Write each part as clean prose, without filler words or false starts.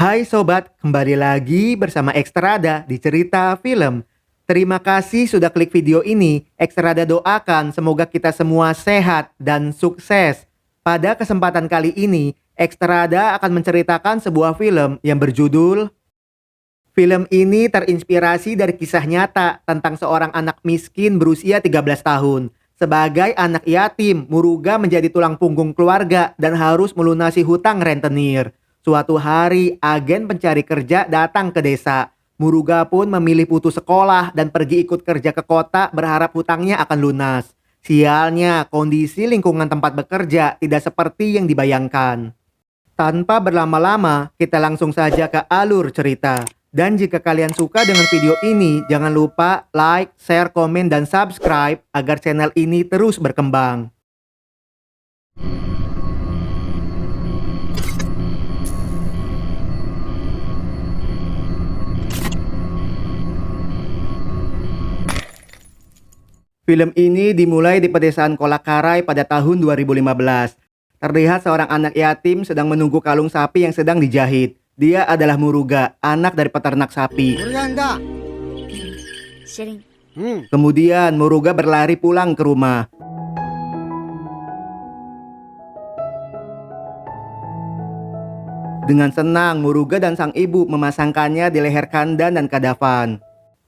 Hai sobat, kembali lagi bersama Ekstrada di Cerita Film. Terima kasih sudah klik video ini. Ekstrada doakan semoga kita semua sehat dan sukses. Pada kesempatan kali ini, Ekstrada akan menceritakan sebuah film yang berjudul. Film ini terinspirasi dari kisah nyata tentang seorang anak miskin berusia 13 tahun. Sebagai anak yatim, Muruga menjadi tulang punggung keluarga dan harus melunasi hutang rentenir. Suatu hari, agen pencari kerja datang ke desa. Muruga pun memilih putus sekolah dan pergi ikut kerja ke kota berharap hutangnya akan lunas. Sialnya, kondisi lingkungan tempat bekerja tidak seperti yang dibayangkan. Tanpa berlama-lama, kita langsung saja ke alur cerita. Dan jika kalian suka dengan video ini, jangan lupa like, share, komen, dan subscribe agar channel ini terus berkembang. Film ini dimulai di pedesaan Kolakarai pada tahun 2015. Terlihat seorang anak yatim sedang menunggu kalung sapi yang sedang dijahit. Dia adalah Muruga, anak dari peternak sapi. Kemudian Muruga berlari pulang ke rumah. Dengan senang, Muruga dan sang ibu memasangkannya di leher Kandan dan Kadavan.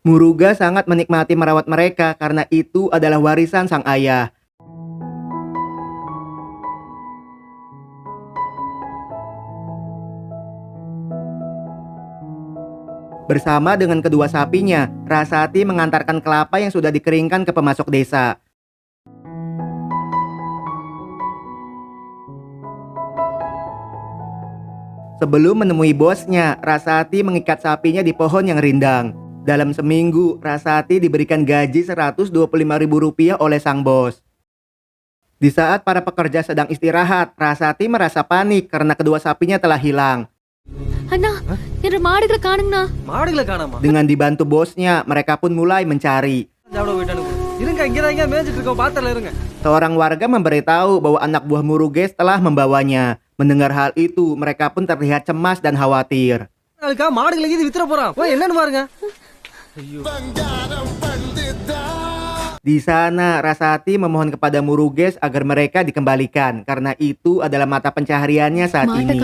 Muruga sangat menikmati merawat mereka karena itu adalah warisan sang ayah. Bersama dengan kedua sapinya, Rasati mengantarkan kelapa yang sudah dikeringkan ke pemasok desa. Sebelum menemui bosnya, Rasati mengikat sapinya di pohon yang rindang. Dalam seminggu, Rasati diberikan gaji Rp125.000 oleh sang bos. Di saat para pekerja sedang istirahat, Rasati merasa panik karena kedua sapinya telah hilang. Dengan dibantu bosnya, mereka pun mulai mencari. Seorang warga memberitahu bahwa anak buah Muruges telah membawanya. Mendengar hal itu, mereka pun terlihat cemas dan khawatir. Di sana, Rasati memohon kepada Muruges agar mereka dikembalikan karena itu adalah mata pencahariannya saat ini.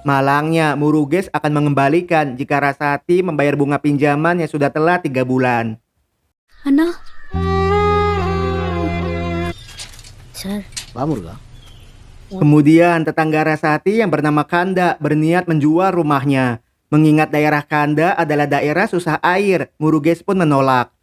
Malangnya, Muruges akan mengembalikan jika Rasati membayar bunga pinjaman yang sudah telat 3 bulan. Kemudian tetangga Rasati yang bernama Kanda berniat menjual rumahnya. Mengingat daerah Kanda adalah daerah susah air, Muruges pun menolak.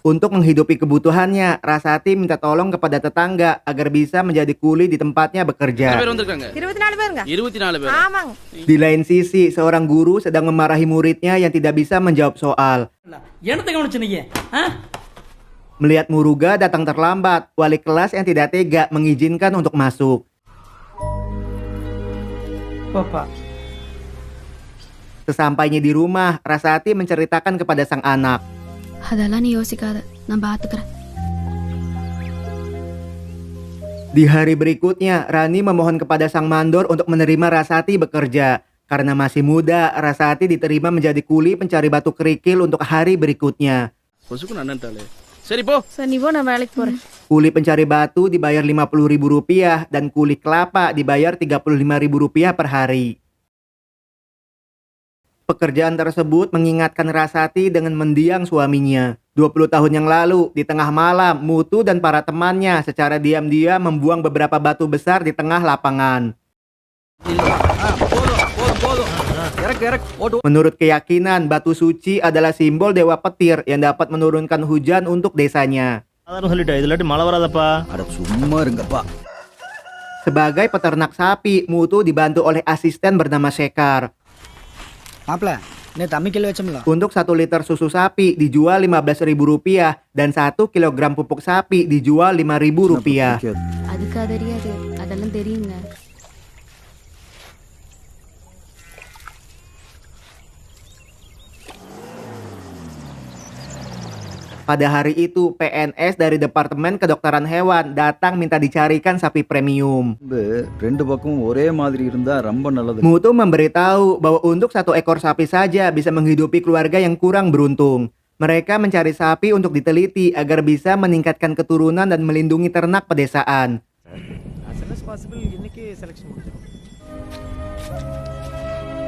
Untuk menghidupi kebutuhannya, Rasati minta tolong kepada tetangga agar bisa menjadi kuli di tempatnya bekerja. Di lain sisi, seorang guru sedang memarahi muridnya yang tidak bisa menjawab soal. Melihat Muruga datang terlambat, wali kelas yang tidak tega mengizinkan untuk masuk. Sesampainya di rumah, Rasati menceritakan kepada sang anak. Di hari berikutnya, Rani memohon kepada sang mandor untuk menerima Rasati bekerja. Karena masih muda, Rasati diterima menjadi kuli pencari batu kerikil untuk hari berikutnya. Kuli pencari batu dibayar Rp50.000 dan kuli kelapa dibayar Rp35.000 per hari. Pekerjaan tersebut mengingatkan Rasati dengan mendiang suaminya. 20 tahun yang lalu, di tengah malam, Mutu dan para temannya secara diam-diam membuang beberapa batu besar di tengah lapangan. Menurut keyakinan, batu suci adalah simbol dewa petir yang dapat menurunkan hujan untuk desanya. Sebagai peternak sapi, Mutu dibantu oleh asisten bernama Sekar. Untuk 1 liter susu sapi dijual Rp15.000 dan 1 kilogram pupuk sapi dijual Rp5.000. Pada hari itu, PNS dari Departemen Kedokteran Hewan datang minta dicarikan sapi premium. ரெண்டு பக்கமும் ஒரே மாதிரி இருந்தா ரொம்ப நல்லது. Mutu memberitahu bahwa untuk satu ekor sapi saja bisa menghidupi keluarga yang kurang beruntung. Mereka mencari sapi untuk diteliti agar bisa meningkatkan keturunan dan melindungi ternak pedesaan.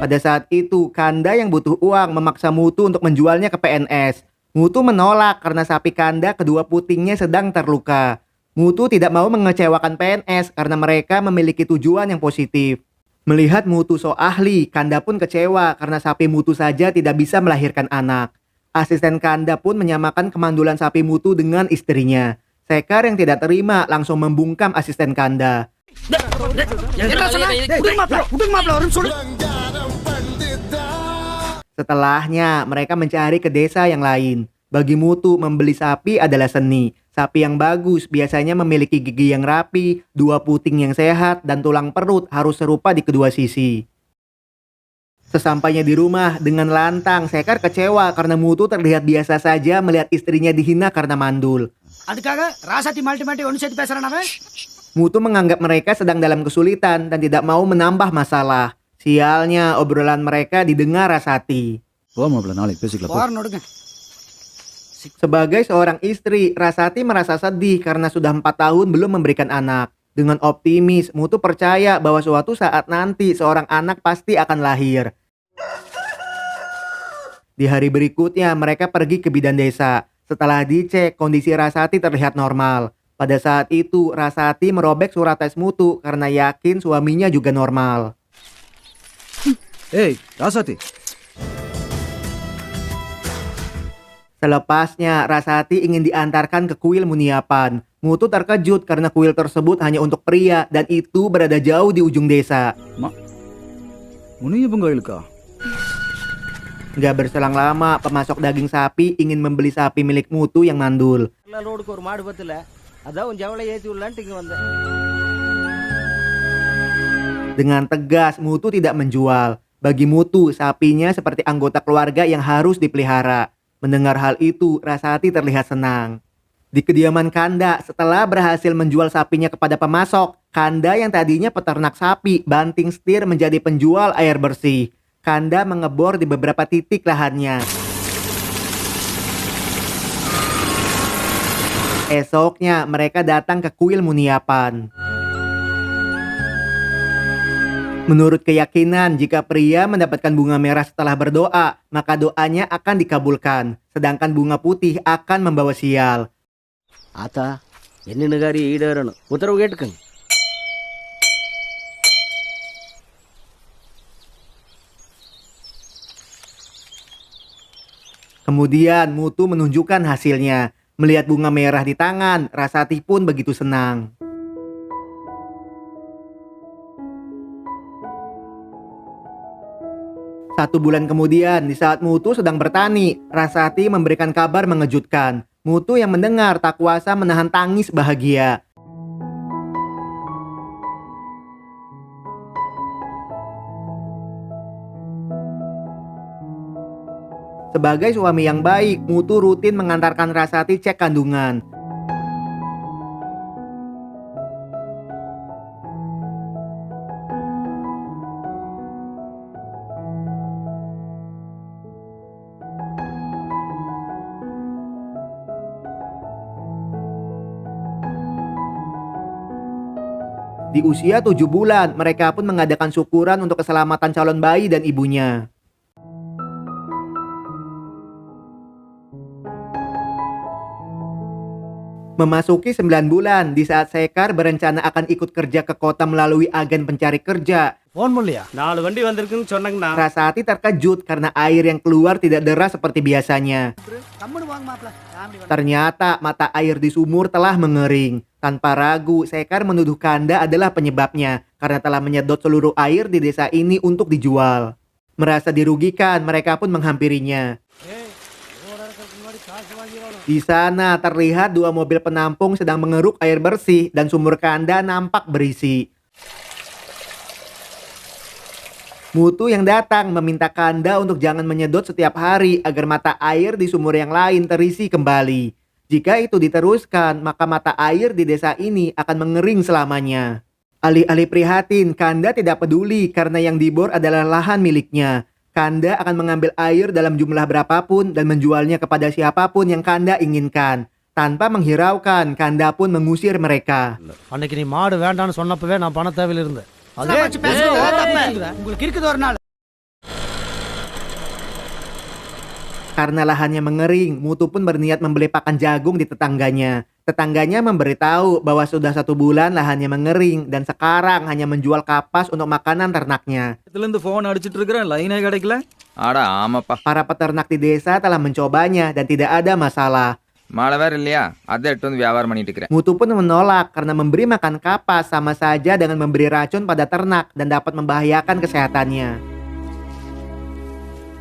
Pada saat itu, Kanda yang butuh uang memaksa Mutu untuk menjualnya ke PNS. Mutu menolak karena sapi Kanda kedua putingnya sedang terluka. Mutu tidak mau mengecewakan PNS karena mereka memiliki tujuan yang positif. Melihat Mutu so ahli, Kanda pun kecewa karena sapi Mutu saja tidak bisa melahirkan anak. Asisten Kanda pun menyamakan kemandulan sapi Mutu dengan istrinya. Sekar yang tidak terima langsung membungkam asisten Kanda. Setelahnya, mereka mencari ke desa yang lain. Bagi Mutu, membeli sapi adalah seni. Sapi yang bagus biasanya memiliki gigi yang rapi, dua puting yang sehat, dan tulang perut harus serupa di kedua sisi. Sesampainya di rumah, dengan lantang, Sekar kecewa karena Mutu terlihat biasa saja melihat istrinya dihina karena mandul. Mutu menganggap mereka sedang dalam kesulitan dan tidak mau menambah masalah. Sialnya, obrolan mereka didengar Rasati. Sebagai seorang istri, Rasati merasa sedih karena sudah 4 tahun belum memberikan anak. Dengan optimis, Mutu percaya bahwa suatu saat nanti seorang anak pasti akan lahir. Di hari berikutnya, mereka pergi ke bidan desa. Setelah dicek, kondisi Rasati terlihat normal. Pada saat itu, Rasati merobek surat tes Mutu karena yakin suaminya juga normal. Hey, Rasati. Selepasnya, Rasati ingin diantarkan ke kuil Muniapan. Mutu terkejut karena kuil tersebut hanya untuk pria dan itu berada jauh di ujung desa. Muniapan koilka? Gak berselang lama, pemasok daging sapi ingin membeli sapi milik Mutu yang mandul. Dengan tegas, Mutu tidak menjual. Bagi Mutu, sapinya seperti anggota keluarga yang harus dipelihara. Mendengar hal itu, Rasati terlihat senang. Di kediaman Kanda, setelah berhasil menjual sapinya kepada pemasok, Kanda yang tadinya peternak sapi banting setir menjadi penjual air bersih. Kanda mengebor di beberapa titik lahannya. Esoknya, mereka datang ke kuil Muniapan. Menurut keyakinan, jika pria mendapatkan bunga merah setelah berdoa, maka doanya akan dikabulkan. Sedangkan bunga putih akan membawa sial. Ata, ini negara idaran. Uttaravu kettukan. Kemudian Mutu menunjukkan hasilnya. Melihat bunga merah di tangan, Rasati pun begitu senang. Satu bulan kemudian, di saat Mutu sedang bertani, Rasati memberikan kabar mengejutkan. Mutu yang mendengar tak kuasa menahan tangis bahagia. Sebagai suami yang baik, Mutu rutin mengantarkan Rasati cek kandungan. Di usia 7 bulan, mereka pun mengadakan syukuran untuk keselamatan calon bayi dan ibunya. Memasuki 9 bulan, di saat Sekar berencana akan ikut kerja ke kota melalui agen pencari kerja, Rasati terkejut karena air yang keluar tidak deras seperti biasanya. Ternyata mata air di sumur telah mengering. Tanpa ragu, Sekar menuduh Kanda adalah penyebabnya karena telah menyedot seluruh air di desa ini untuk dijual. Merasa dirugikan, mereka pun menghampirinya. Di sana terlihat 2 mobil penampung sedang mengeruk air bersih dan sumur Kanda nampak berisi. Mutu yang datang meminta Kanda untuk jangan menyedot setiap hari agar mata air di sumur yang lain terisi kembali. Jika itu diteruskan, maka mata air di desa ini akan mengering selamanya. Alih-alih prihatin, Kanda tidak peduli karena yang dibor adalah lahan miliknya. Kanda akan mengambil air dalam jumlah berapapun dan menjualnya kepada siapapun yang Kanda inginkan. Tanpa menghiraukan, Kanda pun mengusir mereka. அன்னைக்கு நீ மாடு வேண்டான்னு சொன்னப்பவே நான் பண தேவையில் இருந்தேன் உங்களுக்கு இருக்குது ஒரு நாள். Karena lahannya mengering, Mutu pun berniat membeli pakan jagung di tetangganya. Tetangganya memberitahu bahwa sudah 1 bulan lahannya mengering dan sekarang hanya menjual kapas untuk makanan ternaknya. இதுல இருந்து போன் அடிச்சிட்டு இருக்கிறேன் லைனே கிடைக்கல. ஆடா ஆமாப்பா, Para peternak di desa telah mencobanya dan tidak ada masalah. மழை வேற இல்லையா, அதை எடுத்து வந்து வியாபாரம் பண்ணிட்டு இருக்கிறேன். Mutu pun menolak karena memberi makan kapas sama saja dengan memberi racun pada ternak dan dapat membahayakan kesehatannya.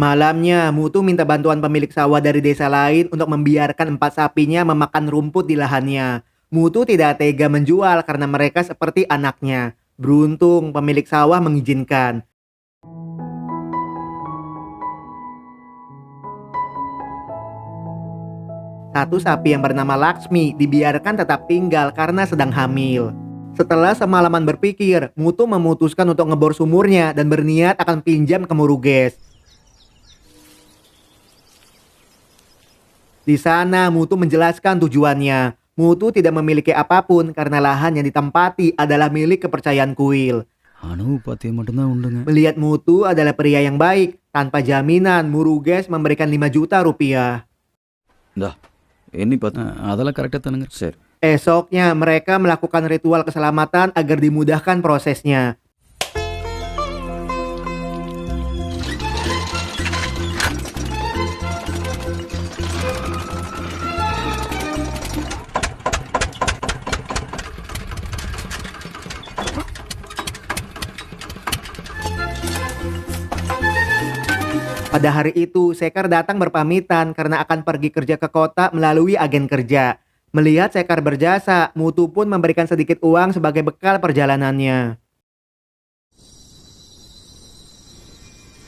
Malamnya, Mutu minta bantuan pemilik sawah dari desa lain untuk membiarkan 4 sapinya memakan rumput di lahannya. Mutu tidak tega menjual karena mereka seperti anaknya. Beruntung pemilik sawah mengizinkan. Satu sapi yang bernama Laksmi dibiarkan tetap tinggal karena sedang hamil. Setelah semalaman berpikir, Mutu memutuskan untuk ngebor sumurnya dan berniat akan pinjam ke Muruges. Di sana, Mutu menjelaskan tujuannya. Mutu tidak memiliki apapun karena lahan yang ditempati adalah milik kepercayaan kuil. அனுபவ பாத்தியம் மட்டும்தான் உண்டுங்க. Melihat Mutu adalah pria yang baik, tanpa jaminan Muruges memberikan 5 juta rupiah. இந்தா எண்ணி பார்த்தேன். அதெல்லாம் கரெக்டாக தானுங்க. சரி. Esoknya, mereka melakukan ritual keselamatan agar dimudahkan prosesnya. Pada hari itu, Sekar datang berpamitan karena akan pergi kerja ke kota melalui agen kerja. Melihat Sekar berjasa, Mutu pun memberikan sedikit uang sebagai bekal perjalanannya.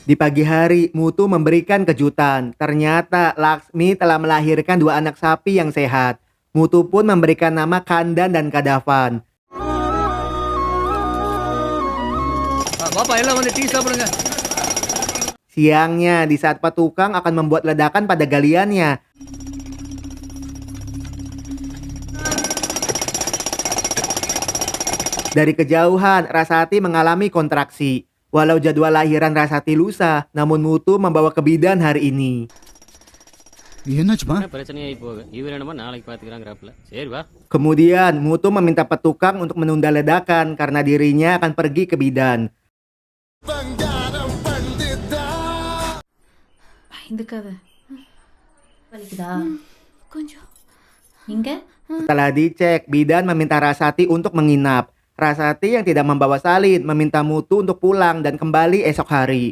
Di pagi hari, Mutu memberikan kejutan. Ternyata Laksmi telah melahirkan 2 anak sapi yang sehat. Mutu pun memberikan nama Kandan dan Kadavan. பாப்பா எல்லாம் வந்து டீ சாப்பிடுங்க. Siangnya, di saat petukang akan membuat ledakan pada galiannya, dari kejauhan, Rasati mengalami kontraksi. Walau jadwal lahiran Rasati lusa, namun Mutu membawa kebidan hari ini. என்னாச்சுமா? பிரச்சனையாகி போகுது. இவர் என்னமா நாளைக்கு பார்த்துக்கிறாங்கிறாப்புல. சரி வா. Kemudian, Mutu meminta petukang untuk menunda ledakan karena dirinya akan pergi ke bidan. இந்த கதை வலிக்குதா கொஞ்சம் இங்க Setelah dicek, bidan meminta Rasati untuk menginap. Rasati yang tidak membawa salin meminta Mutu untuk pulang dan kembali esok hari.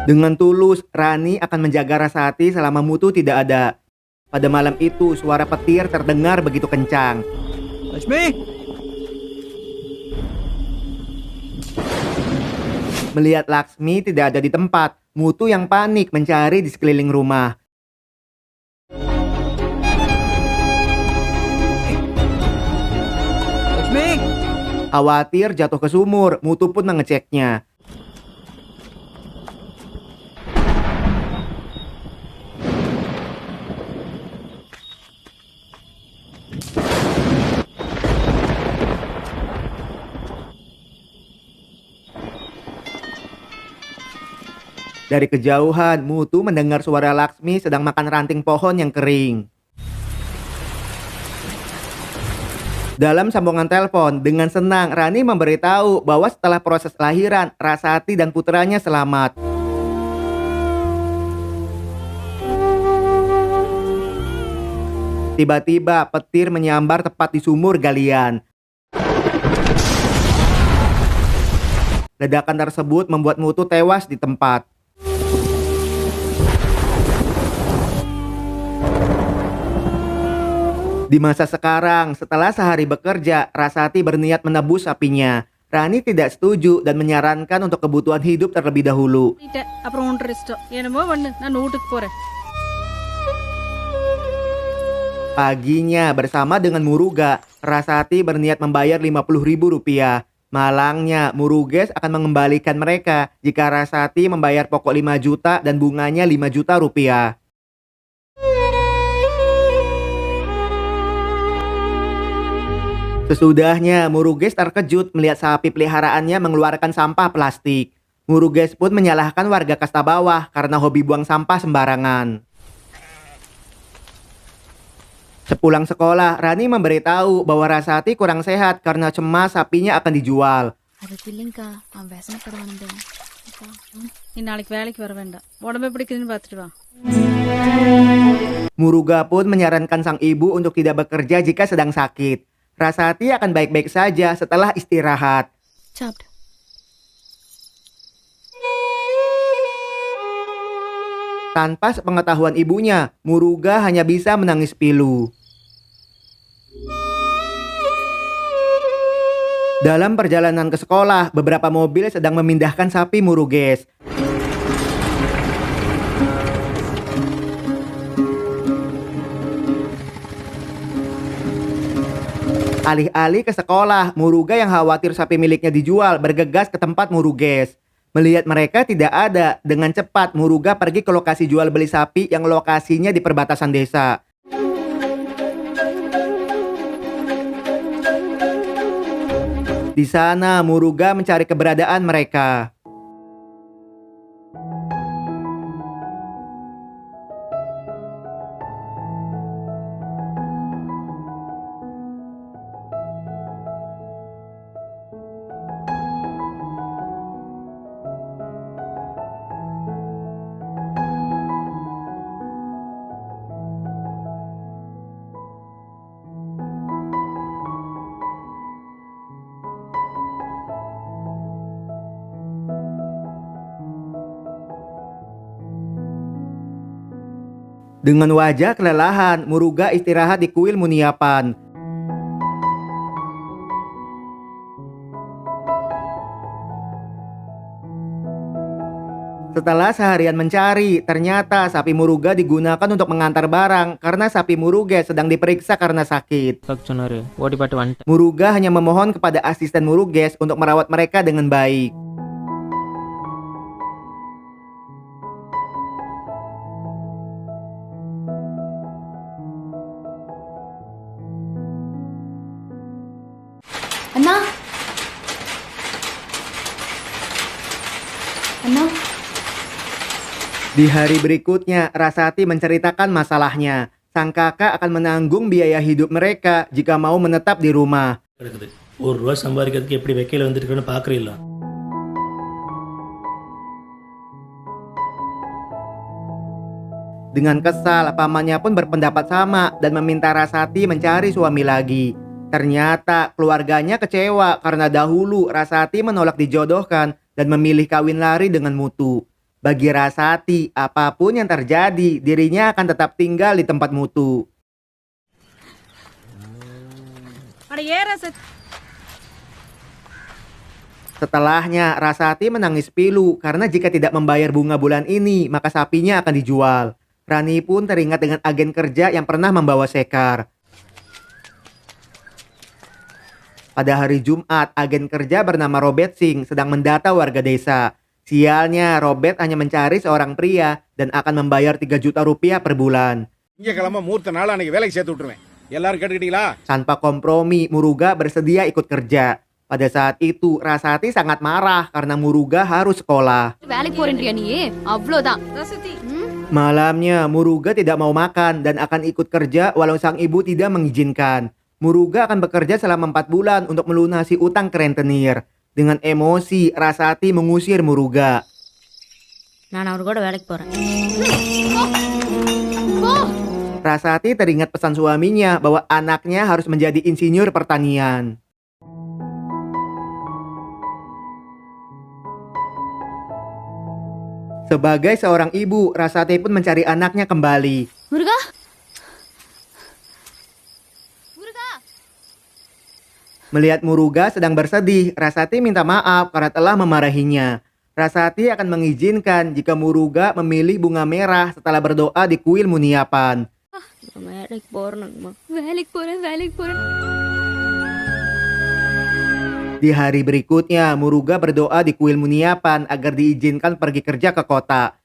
Dengan tulus, Rani akan menjaga Rasati selama Mutu tidak ada. Pada malam itu, suara petir terdengar begitu kencang. Lakshmi Melihat Laksmi tidak ada di tempat, Mutu yang panik mencari di sekeliling rumah. Lakshmi Khawatir jatuh ke sumur, Mutu pun mengeceknya. Dari kejauhan, Mutu mendengar suara Laksmi sedang makan ranting pohon yang kering. Dalam sambungan telepon, dengan senang Rani memberitahu bahwa setelah proses lahiran, Rasati dan putranya selamat. Tiba-tiba petir menyambar tepat di sumur galian. Ledakan tersebut membuat Mutu tewas di tempat. Di masa sekarang, setelah sehari bekerja, Rasati berniat menebus sapinya. Rani tidak setuju dan menyarankan untuk kebutuhan hidup terlebih dahulu. அப்புறம் ஒன்று இஷ்டம் என்னமோ பண்ணு நான் வீட்டுக்கு போறேன் Paginya bersama dengan Muruga, Rasati berniat membayar Rp50.000. Malangnya, Muruges akan mengembalikan mereka jika Rasati membayar pokok 5 juta dan bunganya 5 juta rupiah. Sesudahnya, Muruges terkejut melihat sapi peliharaannya mengeluarkan sampah plastik. Muruges pun menyalahkan warga kasta bawah karena hobi buang sampah sembarangan. Sepulang sekolah, Rani memberitahu bahwa Rasati kurang sehat karena cemas sapinya akan dijual. அது இல்லைங்கக்கா அவன் வேசனப்படுவானுங்க நீ நாளைக்கு வேலைக்கு வர வேண்டாம் உடம்பு பிடிக்குதுன்னு பார்த்துட்டு வா. Muruga pun menyarankan sang ibu untuk tidak bekerja jika sedang sakit. Rasati akan baik-baik saja setelah istirahat. சாப்பிடு. Tanpa sepengetahuan ibunya, Muruga hanya bisa menangis pilu. Dalam perjalanan ke sekolah, beberapa mobil sedang memindahkan sapi Muruges. Alih-alih ke sekolah, Muruga yang khawatir sapi miliknya dijual bergegas ke tempat Muruges. Melihat mereka tidak ada, dengan cepat Muruga pergi ke lokasi jual beli sapi yang lokasinya di perbatasan desa. Di sana Muruga mencari keberadaan mereka. Dengan wajah kelelahan, Muruga istirahat di kuil Muniapan. Setelah seharian mencari, ternyata sapi Muruga digunakan untuk mengantar barang karena sapi Muruges sedang diperiksa karena sakit. Muruga hanya memohon kepada asisten Muruges untuk merawat mereka dengan baik. அண்ணா அண்ணா Di hari berikutnya, Rasati menceritakan masalahnya. Sang kakak akan menanggung biaya hidup mereka jika mau menetap di rumah. கிடக்குது ₹1 சம்பாதிக்கிறதுக்கு எப்படி வெக்கையில் வந்துருக்குன்னு பார்க்குறீங்களா? Dengan kesal, pamannya pun berpendapat sama dan meminta Rasati mencari suami lagi. Ternyata keluarganya kecewa karena dahulu Rasati menolak dijodohkan dan memilih kawin lari dengan Mutu. Bagi Rasati, apapun yang terjadi, dirinya akan tetap tinggal di tempat Mutu. Setelahnya, Rasati menangis pilu karena jika tidak membayar bunga bulan ini, maka sapinya akan dijual. Rani pun teringat dengan agen kerja yang pernah membawa Sekar. Pada hari Jumat, agen kerja bernama Robert Singh sedang mendata warga desa. Sialnya, Robert hanya mencari seorang pria dan akan membayar 3 juta rupiah per bulan. திங்கக்கிழமை மூர்த்த நாள் அன்னைக்கு வேலைக்கு சேர்த்து விட்டுருவேன். எல்லாரும் கேட்டுக்கிட்டீங்களா? Tanpa kompromi, Muruga bersedia ikut kerja. Pada saat itu, Rasati sangat marah karena Muruga harus sekolah. வேலைக்கு போறேன்றியா நீ அவ்வளோதான். Malamnya, Muruga tidak mau makan dan akan ikut kerja walau sang ibu tidak mengizinkan. Muruga akan bekerja selama 4 bulan untuk melunasi utang ke rentenir. Dengan emosi, Rasati mengusir Muruga. நான் அவர் கூட வேலைக்கு போறேன். Rasati teringat pesan suaminya bahwa anaknya harus menjadi insinyur pertanian. Sebagai seorang ibu, Rasati pun mencari anaknya kembali. முருகா Melihat Muruga sedang bersedih, Rasati minta maaf karena telah memarahinya. Rasati akan mengizinkan jika Muruga memilih bunga merah setelah berdoa di kuil Muniapan. வேலைக்கு போறேனுங்கம்மா. வேலைக்கு போறேன். Di hari berikutnya, Muruga berdoa di kuil Muniapan agar diizinkan pergi kerja ke kota.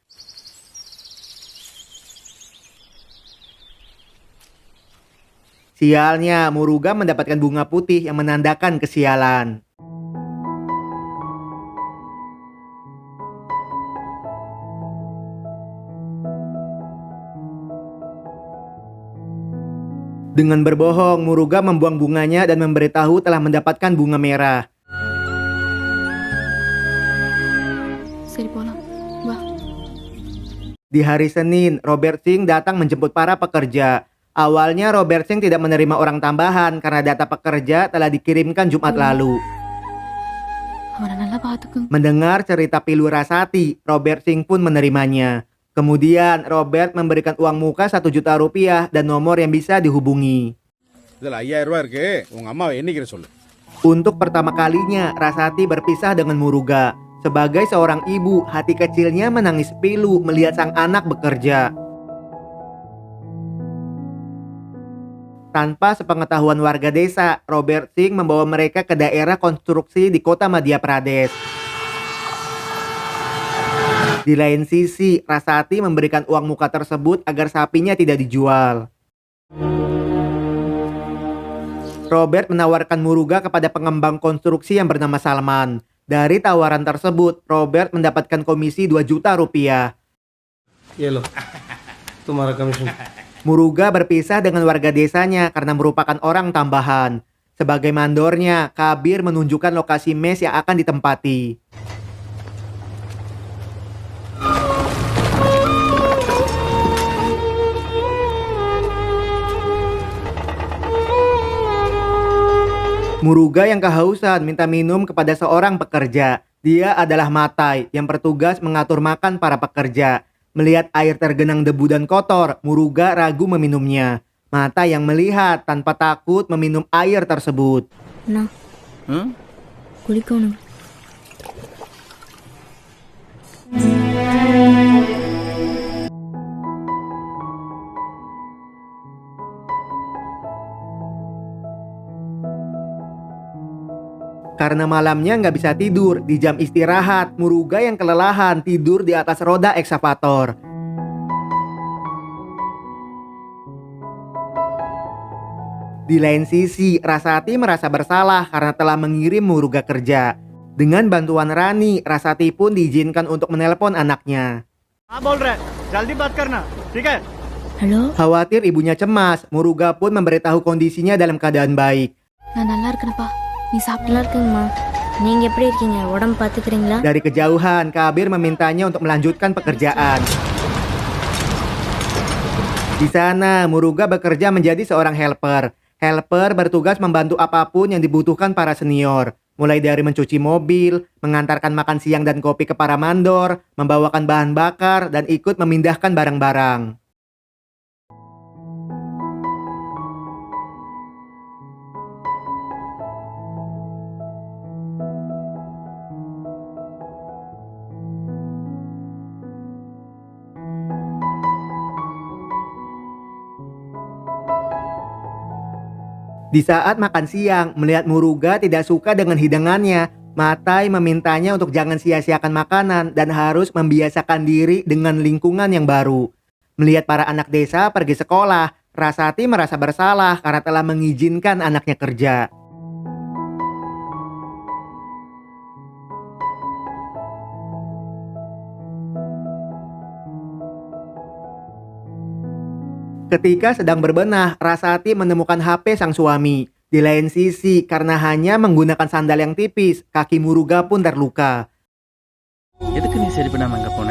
Sialnya, Muruga mendapatkan bunga putih yang menandakan kesialan. Dengan berbohong, Muruga membuang bunganya dan memberitahu telah mendapatkan bunga merah. சரி போலாம். வா. Di hari Senin, Robert Singh datang menjemput para pekerja. Awalnya Robert Singh tidak menerima orang tambahan karena data pekerja telah dikirimkan Jumat lalu. அவனை நல்லா பாத்துக்குங்க. Mendengar cerita pilu Rasati, Robert Singh pun menerimanya. Kemudian Robert memberikan uang muka 1 juta rupiah dan nomor yang bisa dihubungi. இதுல 5000 ரூபாய் இருக்கு, உங்க அம்மாவை எண்ணிக்கிற சொல்லு. Untuk pertama kalinya, Rasati berpisah dengan Muruga. Sebagai seorang ibu, hati kecilnya menangis pilu melihat sang anak bekerja. Tanpa sepengetahuan warga desa, Robert Singh membawa mereka ke daerah konstruksi di kota Madhya Pradesh. Di lain sisi, Rasati memberikan uang muka tersebut agar sapinya tidak dijual. Robert menawarkan Muruga kepada pengembang konstruksi yang bernama Salman. Dari tawaran tersebut, Robert mendapatkan komisi 2 juta rupiah. ये लो तुम्हारा commission. Muruga berpisah dengan warga desanya karena merupakan orang tambahan. Sebagai mandornya, Kabir menunjukkan lokasi mes yang akan ditempati. Muruga yang kehausan minta minum kepada seorang pekerja. Dia adalah Matai yang bertugas mengatur makan para pekerja. Melihat air tergenang debu dan kotor, Muruga ragu meminumnya. Matai yang melihat tanpa takut meminum air tersebut. அண்ணா குளிக்கணும். Karena malamnya nggak bisa tidur, di jam istirahat, Muruga yang kelelahan tidur di atas roda ekskavator. Di lain sisi, Rasati merasa bersalah karena telah mengirim Muruga kerja. Dengan bantuan Rani, Rasati pun diizinkan untuk menelpon anaknya. हाँ बोल रहा है, जल्दी बात करना, ठीक है? Hello, Khawatir ibunya cemas, Muruga pun memberitahu kondisinya dalam keadaan baik. நான் நல்லா இருக்கேனப்பா. நீ சாப்பிட்டுலாம் இருக்கீங்கம்மா. நீங்க எப்படி இருக்கீங்க? உடம்பு பாத்துக்கிறீங்களா? Dari kejauhan, Kabir memintanya untuk melanjutkan pekerjaan. Di sana, Muruga bekerja menjadi seorang helper. Helper bertugas membantu apapun yang dibutuhkan para senior. Mulai dari mencuci mobil, mengantarkan makan siang dan kopi ke para mandor, membawakan bahan bakar, dan ikut memindahkan barang-barang. Di saat makan siang, melihat Muruga tidak suka dengan hidangannya, Matai memintanya untuk jangan sia-siakan makanan dan harus membiasakan diri dengan lingkungan yang baru. Melihat para anak desa pergi sekolah, Rasati merasa bersalah karena telah mengizinkan anaknya kerja. Ketika sedang berbenah, Rasati menemukan HP sang suami. Di lain sisi, karena hanya menggunakan sandal yang tipis, kaki Muruga pun terluka. எதுக்கு நீ சரி பண்ணாம அங்க போன?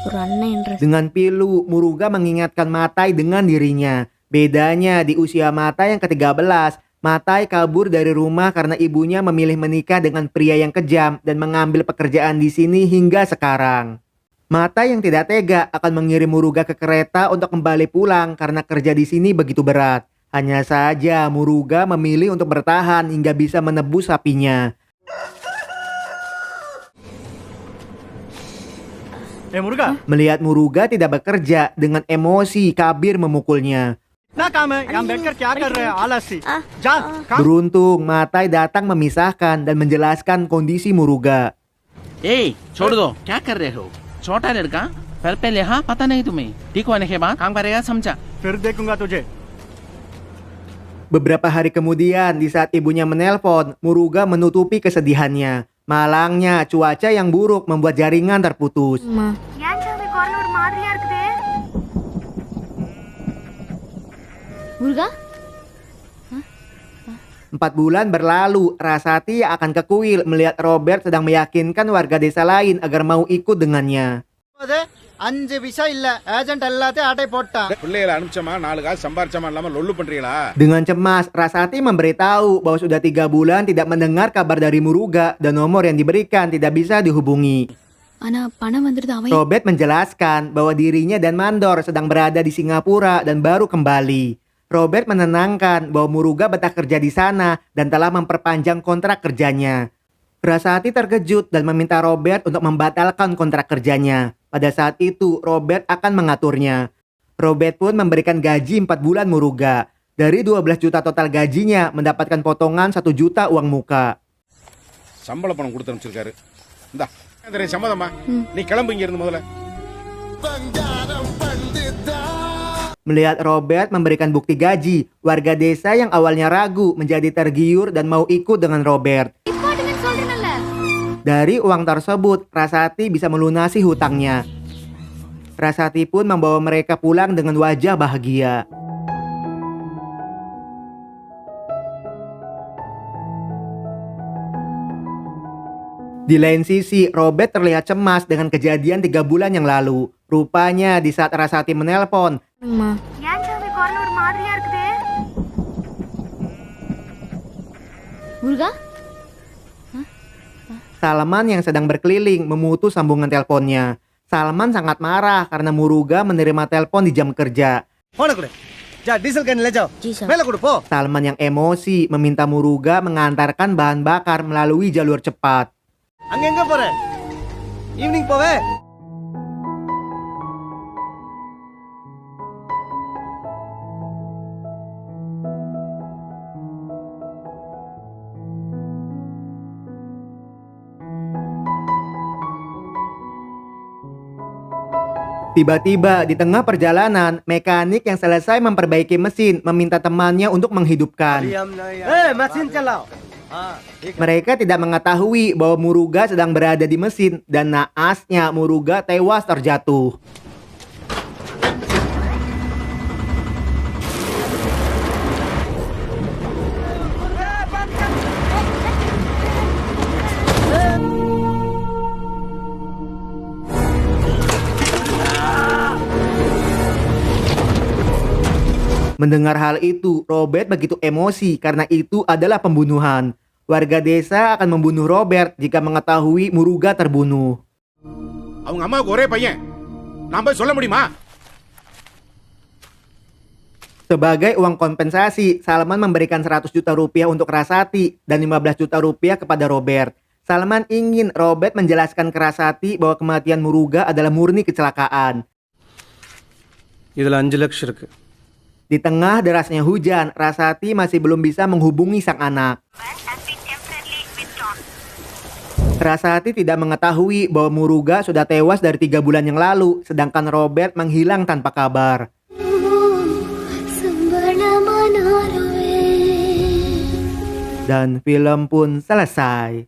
ஒரு அண்ணன் interest. Dengan pilu, Muruga mengingatkan Matai dengan dirinya. Bedanya, di usia Matai yang ke-13, Matai kabur dari rumah karena ibunya memilih menikah dengan pria yang kejam dan mengambil pekerjaan di sini hingga sekarang. Matai yang tidak tega akan mengirim Muruga ke kereta untuk kembali pulang karena kerja di sini begitu berat. Hanya saja Muruga memilih untuk bertahan hingga bisa menebus sapinya. मुर्गा Melihat Muruga tidak bekerja, dengan emosi Kabir memukulnya. ना काम है यहाँ बैठकर क्या कर रहे हैं आलसी जा काम Beruntung Matai datang memisahkan dan menjelaskan kondisi Muruga. ए छोड़ दो क्या कर रहे हो छोटा लड़का फिर पहले हाँ पता नहीं तुम्हें ठीक होने के बाद काम करेगा समझा फिर देखूंगा तुझे Beberapa hari kemudian, di saat ibunya menelpon, Muruga menutupi kesedihannya. Malangnya, cuaca yang buruk membuat jaringan terputus. அம்மா 'முருகா 4 bulan berlalu, Rasati akan ke kuil melihat Robert sedang meyakinkan warga desa lain agar mau ikut dengannya. 5 விஷா இல்ல ஏஜென்ட் எல்லாத்தையும் ஆட்டை போட்டான் பிள்ளைகளை அனுப்பிச்சமா 4 காசு சம்பாரிச்சமா இல்லாம லொல்லு பண்றீங்களா? Dengan cemas, Rasati memberitahu bahwa sudah 3 bulan tidak mendengar kabar dari Muruga dan nomor yang diberikan tidak bisa dihubungi. ஆனா பணம் வந்துடுது அவன் Robert menjelaskan bahwa dirinya dan Mandor sedang berada di Singapura dan baru kembali. Robert menenangkan bahwa Muruga betah kerja di sana dan telah memperpanjang kontrak kerjanya. Rasati terkejut dan meminta Robert untuk membatalkan kontrak kerjanya. Pada saat itu, Robert akan mengaturnya. Robert pun memberikan gaji 4 bulan Muruga. Dari 12 juta total gajinya, mendapatkan potongan 1 juta uang muka. சம்பள பணம் கொடுத்து அனுப்பிச்சிருக்காரு. இந்தா சம்மதமா நீ கிளம்பு இங்க இருந்து முதல்ல. Melihat Robert memberikan bukti gaji, warga desa yang awalnya ragu menjadi tergiur dan mau ikut dengan Robert. Dari uang tersebut, Rasati bisa melunasi hutangnya. Rasati pun membawa mereka pulang dengan wajah bahagia. Di lain sisi, Robert terlihat cemas dengan kejadian 3 bulan yang lalu. Rupanya di saat Rasati menelpon, அம்மா முருகா Salman yang sedang berkeliling memutus sambungan teleponnya. Salman sangat marah karena Muruga menerima telepon di jam kerja. போன கொடு जा diesel can ले जाओ जी सर மேல கொடு போ Salman yang emosi meminta Muruga mengantarkan bahan bakar melalui jalur cepat. அங்க எங்க போற ஈவினிங் போவே Tiba-tiba di tengah perjalanan, mekanik yang selesai memperbaiki mesin meminta temannya untuk menghidupkan. ए मशीन चलाओ हां ठीक है Mereka tidak mengetahui bahwa Muruga sedang berada di mesin dan naasnya Muruga tewas terjatuh. Mendengar hal itu, Robert begitu emosi karena itu adalah pembunuhan. Warga desa akan membunuh Robert jika mengetahui Muruga terbunuh. அவங்க அம்மாவுக்கு ஒரே பையன். நான் போய் சொல்ல முடியுமா? Sebagai uang kompensasi, Salman memberikan 100 juta rupiah untuk Rasati dan 15 juta rupiah kepada Robert. Salman ingin Robert menjelaskan ke Rasati bahwa kematian Muruga adalah murni kecelakaan. இதுல 5 லட்சம் இருக்கு Di tengah derasnya hujan, Rasati masih belum bisa menghubungi sang anak. Rasati tidak mengetahui bahwa Muruga sudah tewas dari 3 bulan yang lalu, sedangkan Robert menghilang tanpa kabar. Dan film pun selesai.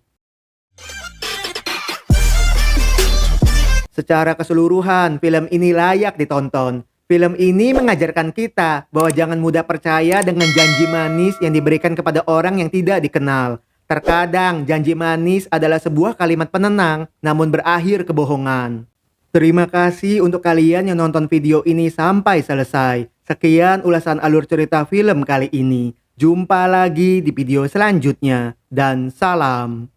Secara keseluruhan, film ini layak ditonton. Film ini mengajarkan kita bahwa jangan mudah percaya dengan janji manis yang diberikan kepada orang yang tidak dikenal. Terkadang janji manis adalah sebuah kalimat penenang, namun berakhir kebohongan. Terima kasih untuk kalian yang nonton video ini sampai selesai. Sekian ulasan alur cerita film kali ini. Jumpa lagi di video selanjutnya, dan salam.